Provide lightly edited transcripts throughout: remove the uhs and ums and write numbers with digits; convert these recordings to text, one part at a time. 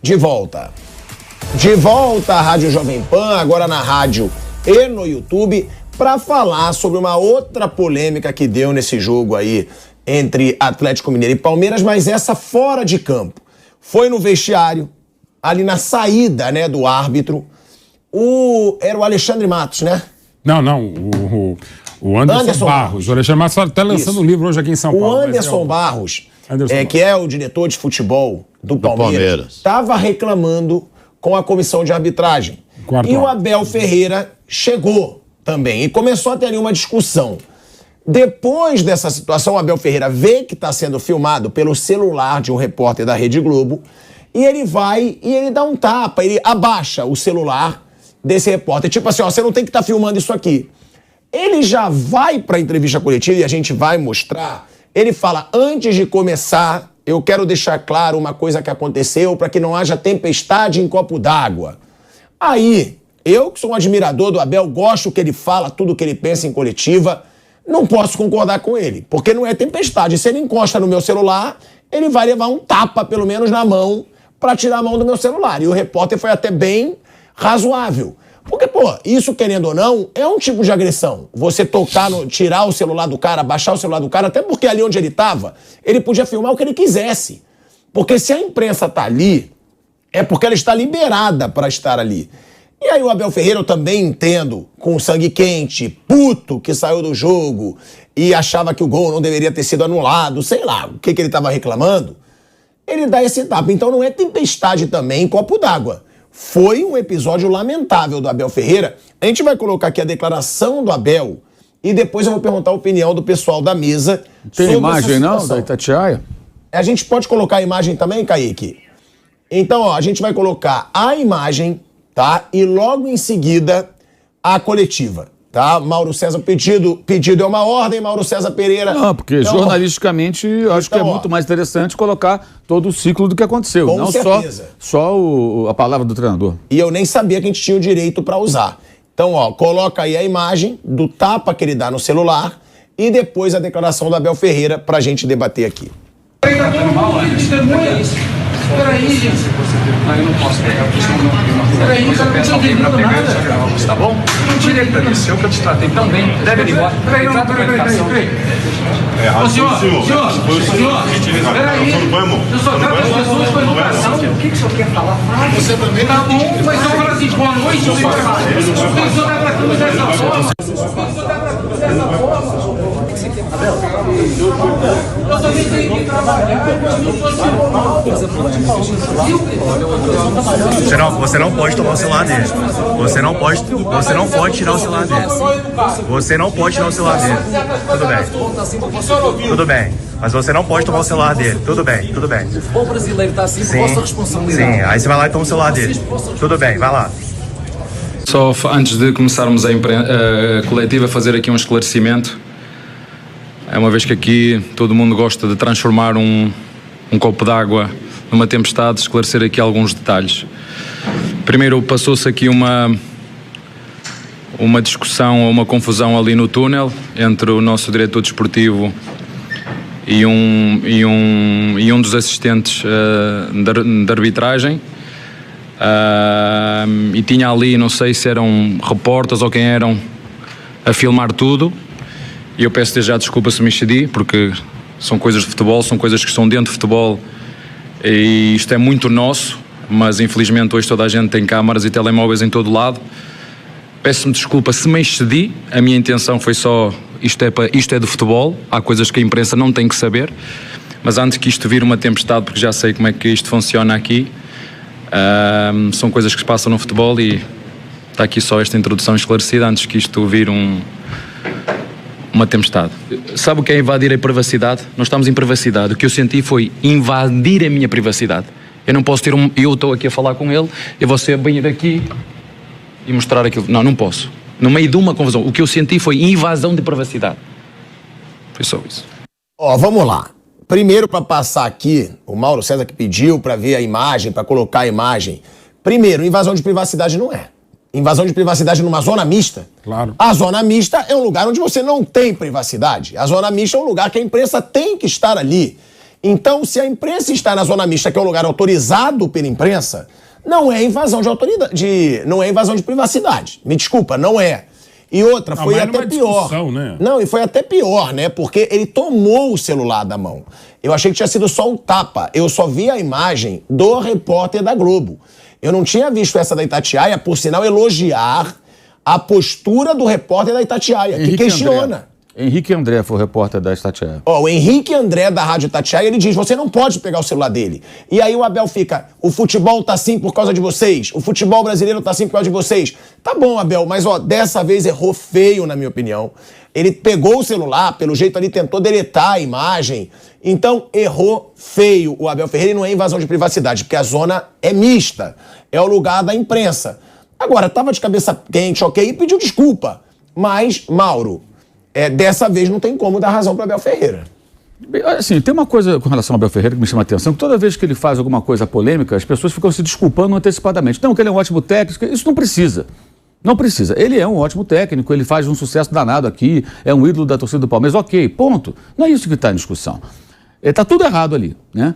De volta. De volta à Rádio Jovem Pan, agora na rádio e no YouTube, para falar sobre uma outra polêmica que deu nesse jogo aí entre Atlético Mineiro e Palmeiras, mas essa fora de campo. Foi no vestiário, ali na saída, né, do árbitro. Era o Alexandre Matos, né? Não, o Anderson Barros. O Alexandre Matos está lançando um livro hoje aqui em São Paulo. O Anderson Barros, que é o diretor de futebol do Palmeiras, estava reclamando com a comissão de arbitragem. E o Abel Ferreira chegou também e começou a ter ali uma discussão. Depois dessa situação, o Abel Ferreira vê que está sendo filmado pelo celular de um repórter da Rede Globo e ele vai e ele dá um tapa, ele abaixa o celular desse repórter. Tipo assim, ó, você não tem que estar filmando isso aqui. Ele já vai para a entrevista coletiva e a gente vai mostrar. Ele fala, antes de começar, eu quero deixar claro uma coisa que aconteceu para que não haja tempestade em copo d'água. Aí, eu que sou um admirador do Abel, gosto que ele fala tudo que ele pensa em coletiva, não posso concordar com ele, porque não é tempestade. Se ele encosta no meu celular, ele vai levar um tapa, pelo menos na mão, para tirar a mão do meu celular. E o repórter foi até bem razoável. Porque, pô, isso, querendo ou não, é um tipo de agressão. Você tocar, tirar o celular do cara, baixar o celular do cara, até porque ali onde ele estava, ele podia filmar o que ele quisesse. Porque se a imprensa tá ali, é porque ela está liberada para estar ali. E aí o Abel Ferreira, eu também entendo, com sangue quente, puto, que saiu do jogo e achava que o gol não deveria ter sido anulado, sei lá, o que ele estava reclamando, ele dá esse tapa. Então não é tempestade também em copo d'água. Foi um episódio lamentável do Abel Ferreira. A gente vai colocar aqui a declaração do Abel e depois eu vou perguntar a opinião do pessoal da mesa. Tem imagem não, da Itatiaia? A gente pode colocar a imagem também, Kaique? Então, ó, a gente vai colocar a imagem, tá? E logo em seguida a coletiva, tá? Mauro César, pedido é uma ordem, Mauro César Pereira. Não, porque então, jornalisticamente eu acho que é muito mais interessante colocar todo o ciclo do que aconteceu, com não certeza. só a palavra do treinador. E eu nem sabia que a gente tinha o direito para usar. Então, ó, coloca aí a imagem do tapa que ele dá no celular e depois a declaração do Abel Ferreira pra gente debater aqui. Peraí, gente. Eu não posso pegar, porque senão não. Peraí, eu peço alguém pra pegar e só gravar você, tá bom? Não tire ele pra mim, eu que eu te tratei tão bem. Deve ir embora. Peraí, peraí. Senhor, peraí. Eu só trato as pessoas com educação. O que o senhor quer falar? Você também tá bom, mas eu falo assim, boa noite, eu vou falar. O senhor tá tratando dessa forma. Eu também tenho que trabalhar. Você não pode tomar o celular dele. Você não pode tirar o celular dele. Você não pode tirar o celular dele. Tudo bem. Mas você não pode tomar o celular dele. Tudo bem. O brasileiro está assim por vossa responsabilidade. Sim, aí você vai lá e toma o celular dele. Tudo bem, vai lá. Só antes de começarmos a coletiva, fazer aqui um esclarecimento. É uma vez que aqui todo mundo gosta de transformar um copo d'água numa tempestade, esclarecer aqui alguns detalhes. Primeiro, passou-se aqui uma discussão ou uma confusão ali no túnel entre o nosso diretor desportivo e um dos assistentes de arbitragem. E tinha ali, não sei se eram repórteres ou quem eram, a filmar tudo. E eu peço desde já desculpa se me excedi, porque são coisas de futebol, são coisas que estão dentro de futebol e isto é muito nosso, mas infelizmente hoje toda a gente tem câmaras e telemóveis em todo lado. Peço-me desculpa se me excedi, a minha intenção foi só, isto é do futebol, há coisas que a imprensa não tem que saber, mas antes que isto vire uma tempestade, porque já sei como é que isto funciona aqui, são coisas que se passam no futebol e está aqui só esta introdução esclarecida antes que isto vire uma tempestade. Sabe o que é invadir a privacidade? Nós estamos em privacidade. O que eu senti foi invadir a minha privacidade. Eu não posso eu estou aqui a falar com ele e você vir aqui e mostrar aquilo. Não posso. No meio de uma confusão. O que eu senti foi invasão de privacidade. Foi só isso. Ó, vamos lá. Primeiro, para passar aqui, o Mauro César que pediu para ver a imagem, para colocar a imagem. Primeiro, invasão de privacidade não é. Invasão de privacidade numa zona mista. Claro. A zona mista é um lugar onde você não tem privacidade. A zona mista é um lugar que a imprensa tem que estar ali. Então, se a imprensa está na zona mista, que é um lugar autorizado pela imprensa, não é invasão de autoridade, não é invasão de privacidade. Me desculpa, não é. E outra, foi até pior. Né? Não, e foi até pior, né? Porque ele tomou o celular da mão. Eu achei que tinha sido só um tapa. Eu só vi a imagem do repórter da Globo. Eu não tinha visto essa da Itatiaia, por sinal, elogiar a postura do repórter da Itatiaia, que questiona. Henrique André foi o repórter da Itatiaia. O Henrique André da Rádio Itatiaia, ele diz, você não pode pegar o celular dele. E aí o Abel fica, o futebol tá assim por causa de vocês, o futebol brasileiro tá assim por causa de vocês. Tá bom, Abel, mas dessa vez errou feio, na minha opinião. Ele pegou o celular, pelo jeito ali tentou deletar a imagem. Então, errou feio o Abel Ferreira, e não é invasão de privacidade, porque a zona é mista, é o lugar da imprensa. Agora, tava de cabeça quente, ok, e pediu desculpa. Mas, Mauro, dessa vez não tem como dar razão para Abel Ferreira. Assim, tem uma coisa com relação ao Abel Ferreira que me chama a atenção, que toda vez que ele faz alguma coisa polêmica, as pessoas ficam se desculpando antecipadamente. Não, que ele é um ótimo técnico, isso não precisa. Não precisa. Ele é um ótimo técnico, ele faz um sucesso danado aqui, é um ídolo da torcida do Palmeiras, ok, ponto. Não é isso que está em discussão. Está tudo errado ali, né?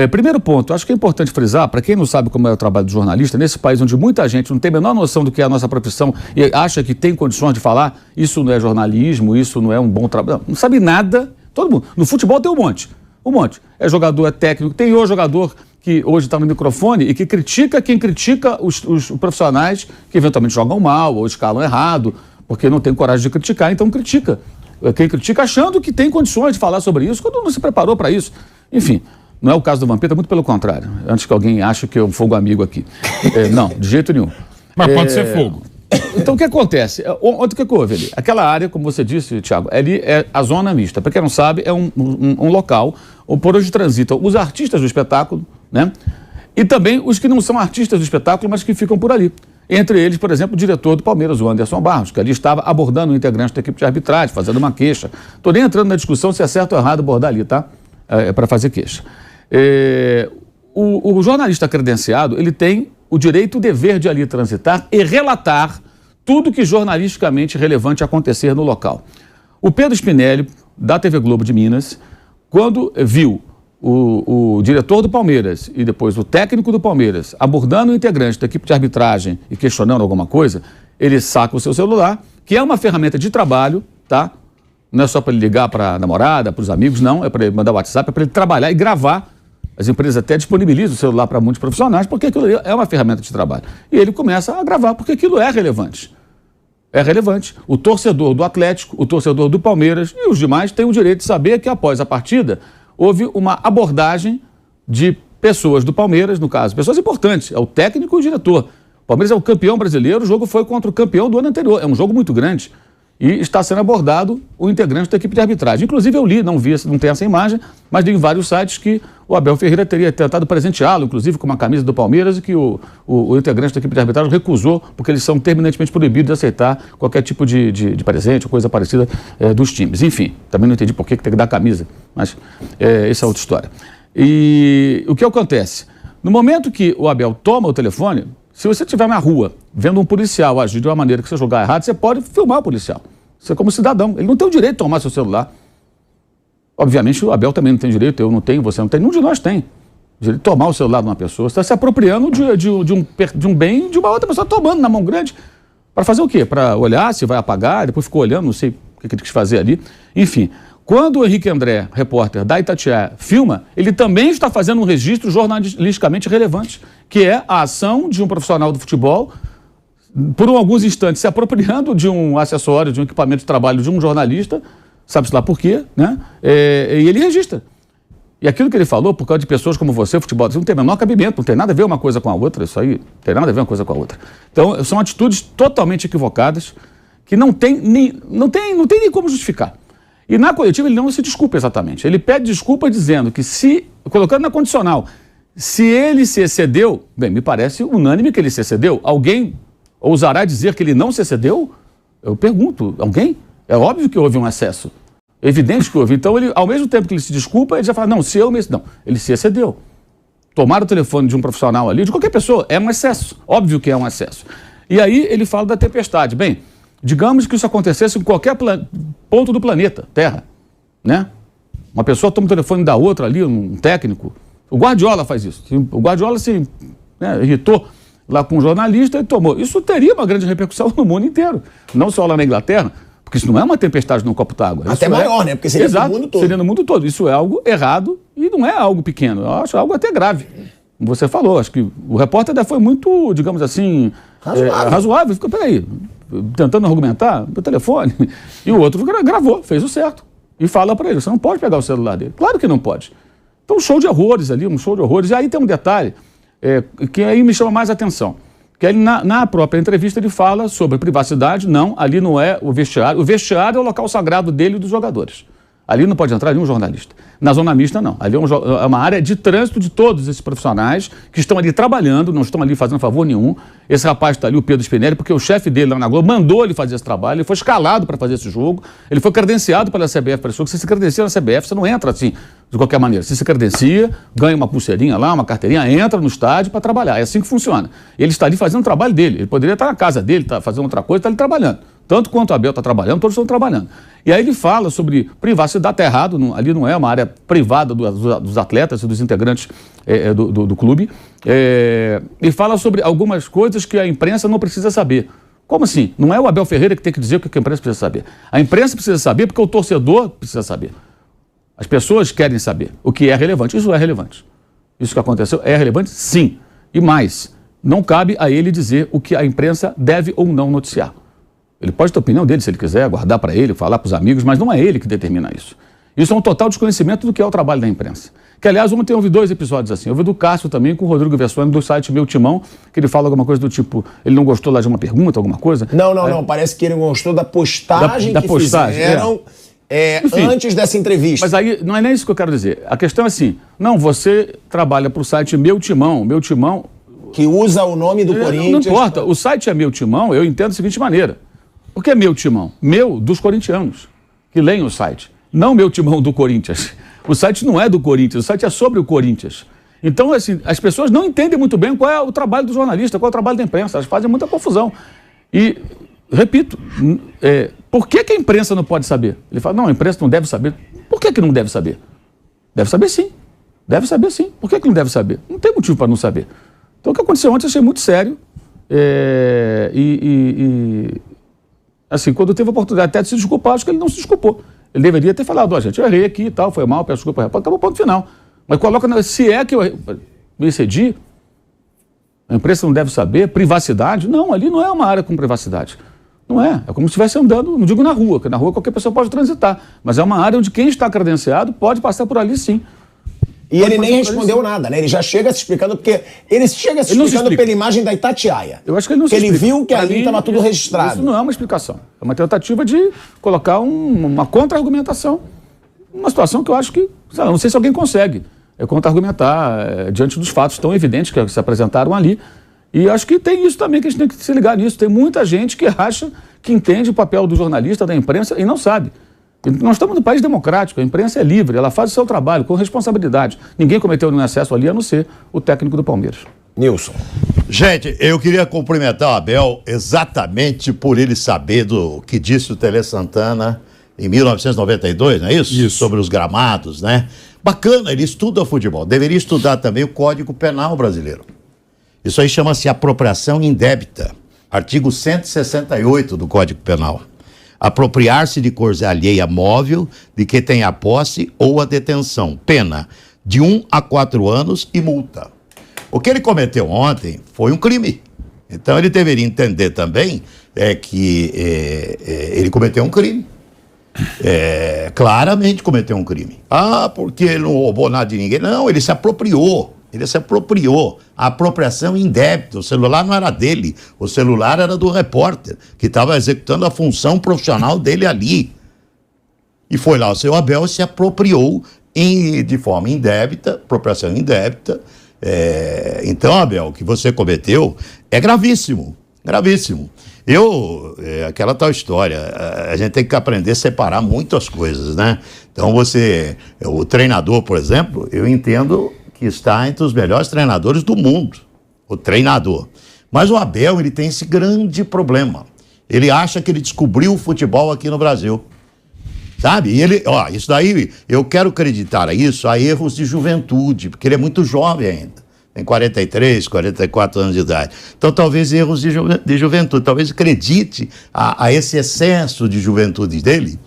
Primeiro ponto, acho que é importante frisar, para quem não sabe como é o trabalho do jornalista, nesse país onde muita gente não tem a menor noção do que é a nossa profissão e acha que tem condições de falar, isso não é jornalismo, isso não é um bom trabalho, não sabe nada, todo mundo. No futebol tem um monte. É jogador, é técnico, tem o jogador que hoje está no microfone e que critica quem critica os profissionais que eventualmente jogam mal ou escalam errado, porque não tem coragem de criticar, então critica. Quem critica achando que tem condições de falar sobre isso, quando não se preparou para isso. Enfim, não é o caso do Vampeta, muito pelo contrário. Antes que alguém ache que eu fogo amigo aqui. Não, de jeito nenhum. Mas pode ser fogo. Então, o que acontece? Ontem, o que houve ali? Aquela área, como você disse, Thiago, ali é a zona mista. Para quem não sabe, é um local por onde transitam os artistas do espetáculo, né? E também os que não são artistas do espetáculo, mas que ficam por ali. Entre eles, por exemplo, o diretor do Palmeiras, o Anderson Barros, que ali estava abordando o integrante da equipe de arbitragem, fazendo uma queixa. Estou nem entrando na discussão se é certo ou errado abordar ali, tá? Para fazer queixa. O jornalista credenciado, ele tem o direito e o dever de ali transitar e relatar tudo que jornalisticamente relevante acontecer no local. O Pedro Spinelli, da TV Globo de Minas, quando viu o diretor do Palmeiras e depois o técnico do Palmeiras abordando o integrante da equipe de arbitragem e questionando alguma coisa, ele saca o seu celular, que é uma ferramenta de trabalho, tá? Não é só para ele ligar para a namorada, para os amigos, não, é para ele mandar WhatsApp, é para ele trabalhar e gravar. As empresas até disponibilizam o celular para muitos profissionais, porque aquilo é uma ferramenta de trabalho. E ele começa a gravar, porque aquilo é relevante. É relevante. O torcedor do Atlético, o torcedor do Palmeiras e os demais têm o direito de saber que após a partida houve uma abordagem de pessoas do Palmeiras, no caso, pessoas importantes, é o técnico e o diretor. O Palmeiras é o campeão brasileiro, o jogo foi contra o campeão do ano anterior, é um jogo muito grande. E está sendo abordado o integrante da equipe de arbitragem. Inclusive eu li, não tem essa imagem, mas li em vários sites que o Abel Ferreira teria tentado presenteá-lo, inclusive com uma camisa do Palmeiras, e que o integrante da equipe de arbitragem recusou, porque eles são terminantemente proibidos de aceitar qualquer tipo de presente ou coisa parecida dos times. Enfim, também não entendi por que tem que dar camisa, mas essa é outra história. E o que acontece? No momento que o Abel toma o telefone, se você estiver na rua vendo um policial agir de uma maneira que você jogar errado, você pode filmar o policial. Você como cidadão. Ele não tem o direito de tomar seu celular. Obviamente o Abel também não tem direito, eu não tenho, você não tem, nenhum de nós tem. O direito de tomar o celular de uma pessoa. Você está se apropriando de um bem de uma outra pessoa, tomando na mão grande. Para fazer o quê? Para olhar se vai apagar, depois ficou olhando, não sei o que ele quis fazer ali. Enfim, quando o Henrique André, repórter da Itatiaia, filma, ele também está fazendo um registro jornalisticamente relevante, que é a ação de um profissional do futebol, por alguns instantes se apropriando de um acessório, de um equipamento de trabalho de um jornalista, sabe-se lá por quê, né? E ele registra. E aquilo que ele falou, por causa de pessoas como você, futebol, não tem o menor cabimento, não tem nada a ver uma coisa com a outra, isso aí não tem nada a ver uma coisa com a outra. Então, são atitudes totalmente equivocadas, que não tem nem como justificar. E na coletiva ele não se desculpa exatamente. Ele pede desculpa dizendo que colocando na condicional, se ele se excedeu, bem, me parece unânime que ele se excedeu. Alguém ousará dizer que ele não se excedeu? Eu pergunto, alguém? É óbvio que houve um excesso. É evidente que houve. Então, ao mesmo tempo que ele se desculpa, ele já fala, não, se eu me... Não, ele se excedeu. Tomar o telefone de um profissional ali, de qualquer pessoa, é um excesso. Óbvio que é um excesso. E aí ele fala da tempestade. Bem, digamos que isso acontecesse em qualquer ponto do planeta, Terra, né? Uma pessoa toma o telefone da outra ali, um técnico. O Guardiola faz isso. O Guardiola se irritou lá com um jornalista e tomou. Isso teria uma grande repercussão no mundo inteiro. Não só lá na Inglaterra, porque isso não é uma tempestade no copo d'água. Até maior, né? Porque seria no mundo todo. Seria no mundo todo. Isso é algo errado e não é algo pequeno. Eu acho algo até grave. Como você falou, acho que o repórter foi muito, digamos assim, razoável. Ficou, peraí, tentando argumentar no telefone. E o outro gravou, fez o certo. E fala para ele, você não pode pegar o celular dele. Claro que não pode. Então, um show de horrores ali, um show de horrores. E aí tem um detalhe que aí me chama mais atenção. Que aí, na própria entrevista ele fala sobre privacidade. Não, ali não é o vestiário. O vestiário é o local sagrado dele e dos jogadores. Ali não pode entrar nenhum jornalista. Na zona mista, não. Ali é uma área de trânsito de todos esses profissionais que estão ali trabalhando, não estão ali fazendo favor nenhum. Esse rapaz está ali, o Pedro Spinelli, porque o chefe dele lá na Globo mandou ele fazer esse trabalho, ele foi escalado para fazer esse jogo, ele foi credenciado pela CBF para esse jogo. Se se credencia na CBF, você não entra assim, de qualquer maneira. Se credencia, ganha uma pulseirinha lá, uma carteirinha, entra no estádio para trabalhar. É assim que funciona. Ele está ali fazendo o trabalho dele. Ele poderia estar na casa dele, tá fazendo outra coisa, está ali trabalhando. Tanto quanto o Abel está trabalhando, todos estão trabalhando. E aí ele fala sobre privacidade, está errado, ali não é uma área privada dos atletas e dos integrantes do clube. E fala sobre algumas coisas que a imprensa não precisa saber. Como assim? Não é o Abel Ferreira que tem que dizer o que a imprensa precisa saber. A imprensa precisa saber porque o torcedor precisa saber. As pessoas querem saber o que é relevante. Isso é relevante. Isso que aconteceu é relevante, sim. E mais, não cabe a ele dizer o que a imprensa deve ou não noticiar. Ele pode ter a opinião dele, se ele quiser, guardar para ele, falar para os amigos, mas não é ele que determina isso. Isso é um total desconhecimento do que é o trabalho da imprensa. Que, aliás, ontem eu ouvi 2 episódios assim. Eu ouvi do Cássio também, com o Rodrigo Vessone, do site Meu Timão, que ele fala alguma coisa do tipo, ele não gostou lá de uma pergunta, alguma coisa. Não. Parece que ele gostou da postagem que fizeram antes dessa entrevista. Mas aí, não é nem isso que eu quero dizer. A questão é assim, não, você trabalha para o site Meu Timão, que usa o nome do Corinthians. Não importa, o site é Meu Timão, eu entendo da seguinte maneira. O que é Meu Timão? Meu dos corintianos, que leem o site. Não Meu Timão do Corinthians. O site não é do Corinthians, o site é sobre o Corinthians. Então, assim, as pessoas não entendem muito bem qual é o trabalho do jornalista, qual é o trabalho da imprensa. Elas fazem muita confusão. E, repito, por que a imprensa não pode saber? Ele fala, não, a imprensa não deve saber. Por que não deve saber? Deve saber sim. Deve saber sim. Por que não deve saber? Não tem motivo para não saber. Então, o que aconteceu ontem eu achei muito sério. Assim, quando teve a oportunidade até de se desculpar, acho que ele não se desculpou. Ele deveria ter falado, gente, eu errei aqui e tal, foi mal, peço desculpa, acabou o ponto final. Mas coloca, se é que eu me excedi, a imprensa não deve saber, privacidade, não, ali não é uma área com privacidade. Não é, é como se estivesse andando, não digo na rua, porque na rua qualquer pessoa pode transitar, mas é uma área onde quem está credenciado pode passar por ali sim. E ele nem respondeu nada, né? Ele já chega se explicando, porque ele chega se explicando pela imagem da Itatiaia. Eu acho que ele não se explica. Ele viu que ali estava tudo registrado. Isso não é uma explicação. É uma tentativa de colocar uma contra-argumentação. Uma situação que eu acho que, não sei se alguém consegue contra-argumentar diante dos fatos tão evidentes que se apresentaram ali. E acho que tem isso também, que a gente tem que se ligar nisso. Tem muita gente que acha que entende o papel do jornalista, da imprensa, e não sabe. Nós estamos num país democrático, a imprensa é livre, ela faz o seu trabalho com responsabilidade. Ninguém cometeu nenhum excesso ali, a não ser o técnico do Palmeiras. Nilson. Gente, eu queria cumprimentar o Abel exatamente por ele saber do que disse o Tele Santana em 1992, não é isso? Isso. Sobre os gramados, né? Bacana, ele estuda futebol. Deveria estudar também o Código Penal brasileiro. Isso aí chama-se apropriação indébita. Artigo 168 do Código Penal. Apropriar-se de coisa alheia móvel de que tem a posse ou a detenção. Pena de 1 a 4 anos e multa. O que ele cometeu ontem foi um crime. Então ele deveria entender também que ele cometeu um crime. Claramente cometeu um crime. Porque ele não roubou nada de ninguém. Não, ele se apropriou. Ele se apropriou. A apropriação indébita. O celular não era dele. O celular era do repórter, que estava executando a função profissional dele ali. E foi lá o seu Abel e se apropriou de forma indébita, apropriação indébita. Então, Abel, o que você cometeu é gravíssimo. Gravíssimo. Aquela tal história, a gente tem que aprender a separar muitas coisas, né? Então o treinador, por exemplo, eu entendo que está entre os melhores treinadores do mundo, o treinador. Mas o Abel, ele tem esse grande problema. Ele acha que ele descobriu o futebol aqui no Brasil. Sabe? E ele, isso daí, eu quero acreditar a erros de juventude, porque ele é muito jovem ainda. Tem 43, 44 anos de idade. Então, talvez erros de juventude. Talvez acredite a esse excesso de juventude dele.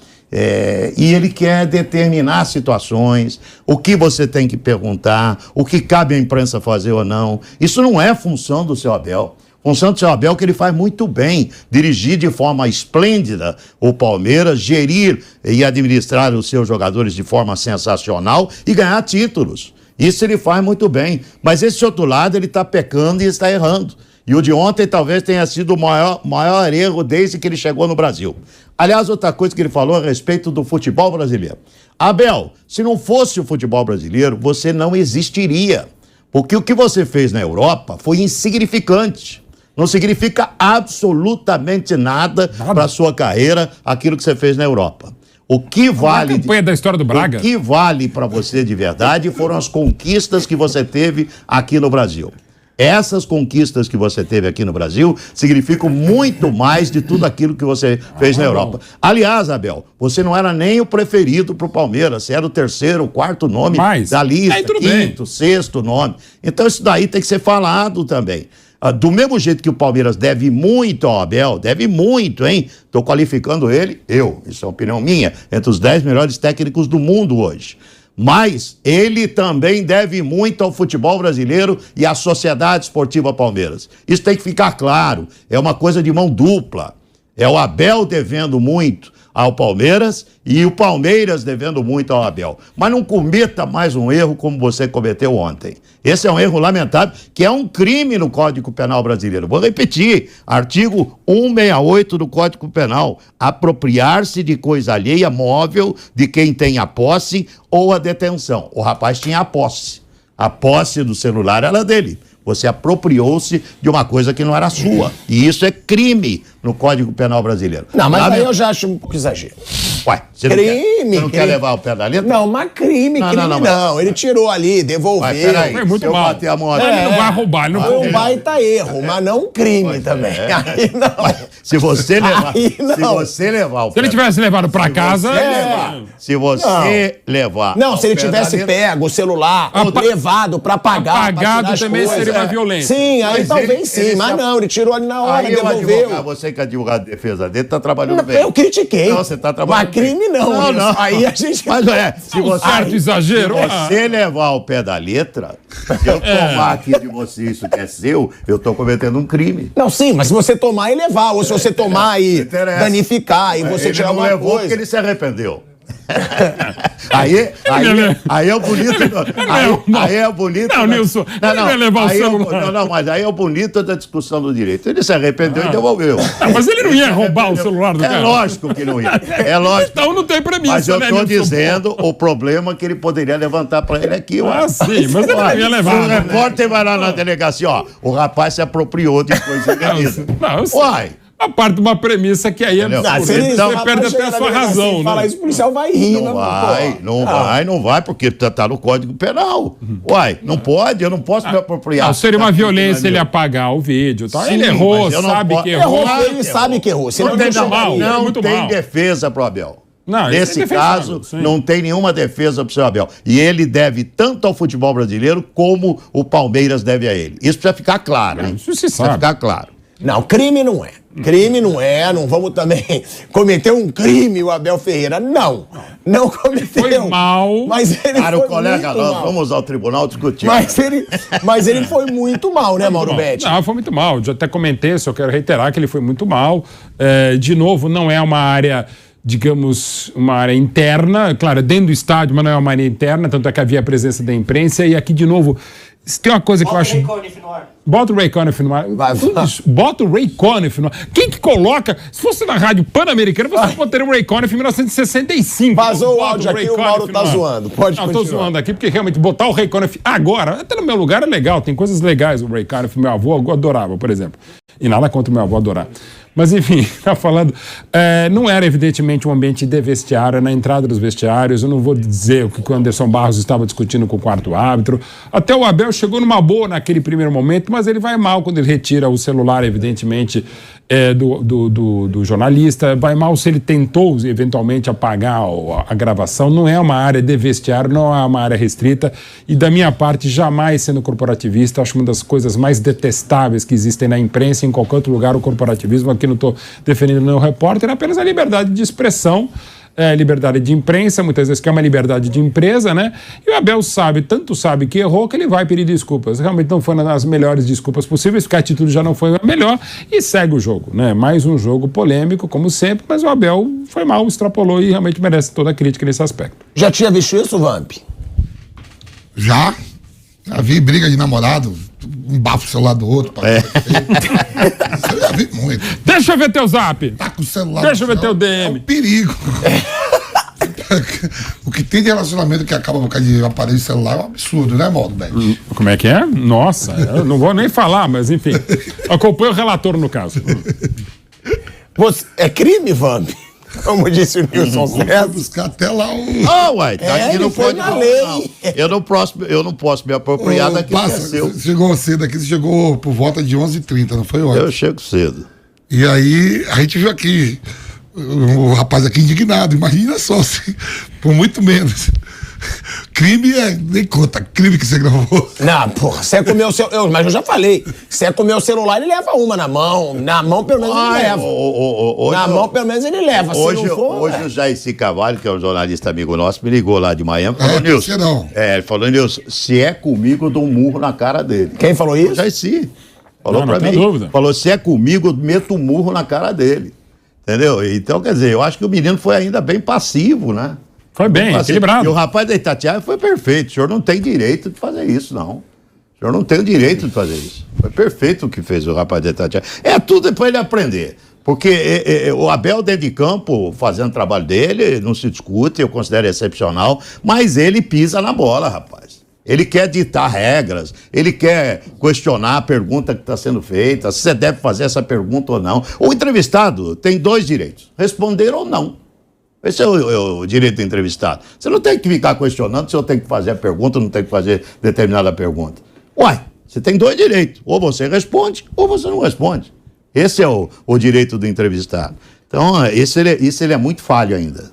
E ele quer determinar situações, o que você tem que perguntar, o que cabe à imprensa fazer ou não. Isso não é função do seu Abel. Função do seu Abel que ele faz muito bem, dirigir de forma esplêndida o Palmeiras, gerir e administrar os seus jogadores de forma sensacional e ganhar títulos. Isso ele faz muito bem, mas esse outro lado ele está pecando e está errando. E o de ontem talvez tenha sido o maior erro desde que ele chegou no Brasil. Aliás, outra coisa que ele falou a respeito do futebol brasileiro. Abel, se não fosse o futebol brasileiro, você não existiria. Porque o que você fez na Europa foi insignificante. Não significa absolutamente nada para a sua carreira aquilo que você fez na Europa. O que vale... A campanha da história do Braga. O que vale para você de verdade foram as conquistas que você teve aqui no Brasil. Essas conquistas que você teve aqui no Brasil significam muito mais de tudo aquilo que você fez na Europa. Aliás, Abel, você não era nem o preferido para o Palmeiras, você era o terceiro, o quarto nome da lista, quinto, sexto nome. Então isso daí tem que ser falado também. Do mesmo jeito que o Palmeiras deve muito ao Abel, deve muito, hein? Estou qualificando ele, isso é uma opinião minha, entre os 10 melhores técnicos do mundo hoje. Mas ele também deve muito ao futebol brasileiro e à Sociedade Esportiva Palmeiras. Isso tem que ficar claro, é uma coisa de mão dupla. É o Abel devendo muito ao Palmeiras e o Palmeiras devendo muito ao Abel. Mas não cometa mais um erro como você cometeu ontem. Esse é um erro lamentável, que é um crime no Código Penal brasileiro. Vou repetir, artigo 168 do Código Penal, apropriar-se de coisa alheia móvel de quem tem a posse ou a detenção. O rapaz tinha a posse. A posse do celular era dele. Você apropriou-se de uma coisa que não era sua. E isso é crime no Código Penal brasileiro. Não, mas aí eu já acho um pouco exagero. Ué, você não quer levar o pé da letra? Não, mas crime não. Ele tirou ali, devolveu. Peraí, foi muito mal. Bater a mão ele não vai roubar, ele não vai roubar. Um baita erro, mas não um crime também. Aí não. Se você levar, se ele tivesse levado pra casa... Se você levar... Não, se ele tivesse pego o celular, levado pra pagar... Apagado também seria uma violência. Sim, aí talvez sim, mas não, ele tirou ali na hora, devolveu. Você que é advogado de defesa dele, tá trabalhando bem. Eu critiquei. Não, você tá trabalhando bem. Mas crime não. Aí a gente... Mas se você... certo exagero. Se você levar o pé da letra, se eu tomar aqui de você isso que é seu, eu tô cometendo um crime. Não, sim, mas se você tomar e levar, ou se você tomar e danificar, e você tirar alguma coisa... Ele não levou porque ele se arrependeu. Aí é o bonito. Aí é o bonito. Não, Nilson, não vai levar o celular. Não, mas aí é o bonito da discussão do direito. Ele se arrependeu e devolveu. Mas ele não ia roubar o celular do cara. É lógico que não ia. É lógico. Então não tem premissa. Mas eu estou dizendo o problema que ele poderia levantar para ele aqui. Sim, mas ele não ia levar. O repórter vai lá na delegacia, o rapaz se apropriou de coisa indevida. Uai. A parte de uma premissa que aí você perde até a sua razão, né? Falar isso, o policial vai rir, não vai, porque tá no Código Penal. Uai, não pode, eu não posso me apropriar. Não, seria uma violência ele apagar o vídeo, tá? Ele errou, sabe que errou. Ele sabe que errou. Não tem defesa pro Abel. Nesse caso, não tem nenhuma defesa pro seu Abel. E ele deve tanto ao futebol brasileiro como o Palmeiras deve a ele. Isso precisa ficar claro, hein? Isso se sabe. Precisa ficar claro. Não, crime não é. Crime não é, não vamos também cometer um crime o Abel Ferreira. Não cometeu. Foi mal. Mas ele foi o colega, muito mal. Vamos ao tribunal discutir. Mas ele foi muito mal, né, Mauro Betti? Não, foi muito mal. Já até comentei, só quero reiterar que ele foi muito mal. De novo, não é uma área, digamos, uma área interna. Claro, dentro do estádio, mas não é uma área interna. Tanto é que havia a presença da imprensa. E aqui, de novo, se tem uma coisa que eu acho... Bota o Ray Conniff no ar. Bota o Ray Conniff no ar. Quem que coloca? Se fosse na Rádio Pan-Americana, você botaria o Ray Conniff em 1965. Vazou o áudio aqui, o Mauro tá zoando. Pode continuar. Tô zoando aqui, porque realmente botar o Ray Conniff agora, até no meu lugar é legal, tem coisas legais. O Ray Conniff, meu avô adorava, por exemplo. E nada contra o meu avô adorar. Mas enfim, tá falando, não era evidentemente um ambiente de vestiário, na entrada dos vestiários, eu não vou dizer o que o Anderson Barros estava discutindo com o quarto árbitro, até o Abel chegou numa boa naquele primeiro momento, mas ele vai mal quando ele retira o celular, evidentemente, do jornalista, vai mal se ele tentou eventualmente apagar a gravação. Não é uma área de vestiário, não é uma área restrita, e da minha parte, jamais sendo corporativista, acho uma das coisas mais detestáveis que existem na imprensa, em qualquer outro lugar, o corporativismo. Aqui não estou defendendo nenhum repórter, é apenas a liberdade de expressão, liberdade de imprensa, muitas vezes que é uma liberdade de empresa, né? E o Abel tanto sabe que errou, que ele vai pedir desculpas. Realmente não foi uma das melhores desculpas possíveis, porque a atitude já não foi a melhor, e segue o jogo, né? Mais um jogo polêmico, como sempre, mas o Abel foi mal, extrapolou e realmente merece toda a crítica nesse aspecto. Já tinha visto isso, Vamp? Já vi briga de namorado, um bafo o celular do outro. Isso eu já vi muito. Deixa eu ver teu zap. Tá com o celular. Deixa eu ver teu DM. É um perigo. O que tem de relacionamento que acaba por causa de aparelho celular é um absurdo, né, Mauro? Como é que é? Nossa, eu não vou nem falar, mas enfim. Acompanha o relator no caso. É crime, Vamp? Como disse o Nilson César. Buscar até lá o... Uai, tá aqui no foi na lei. Não. Eu não posso me apropriar daquilo que é seu. Você chegou cedo aqui, você chegou por volta de 11h30, não foi hoje? Eu chego cedo. E aí, a gente viu aqui o rapaz aqui indignado, imagina só, por muito menos. Crime nem conta, crime que você gravou. Não, porra, você comeu o celular. Mas eu já falei, você comeu o celular, ele leva uma na mão. Na mão, pelo menos, ele leva. Na mão, pelo menos, ele leva. Hoje o Jairci Carvalho, que é um jornalista amigo nosso, me ligou lá de Miami. Falou, Nilson. Ele falou, Nilson, se é comigo, eu dou um murro na cara dele. Quem falou isso? O Jairci. Falou pra mim. Dúvida. Falou, se é comigo, eu meto um murro na cara dele. Entendeu? Então, quer dizer, eu acho que o menino foi ainda bem passivo, né? Foi bem, equilibrado. E o rapaz da Itatiaia foi perfeito. O senhor não tem direito de fazer isso, não. O senhor não tem o direito de fazer isso. Foi perfeito o que fez o rapaz da Itatiaia. É tudo depois ele aprender. Porque o Abel dentro de campo, fazendo o trabalho dele, não se discute, eu considero excepcional, mas ele pisa na bola, rapaz. Ele quer ditar regras, ele quer questionar a pergunta que está sendo feita, se você deve fazer essa pergunta ou não. O entrevistado tem 2 direitos, responder ou não. Esse é o direito do entrevistado. Você não tem que ficar questionando se eu tenho que fazer a pergunta ou não tenho que fazer determinada pergunta. Uai, você tem 2 direitos. Ou você responde, ou você não responde. Esse é o direito do entrevistado. Então, isso ele é muito falho ainda.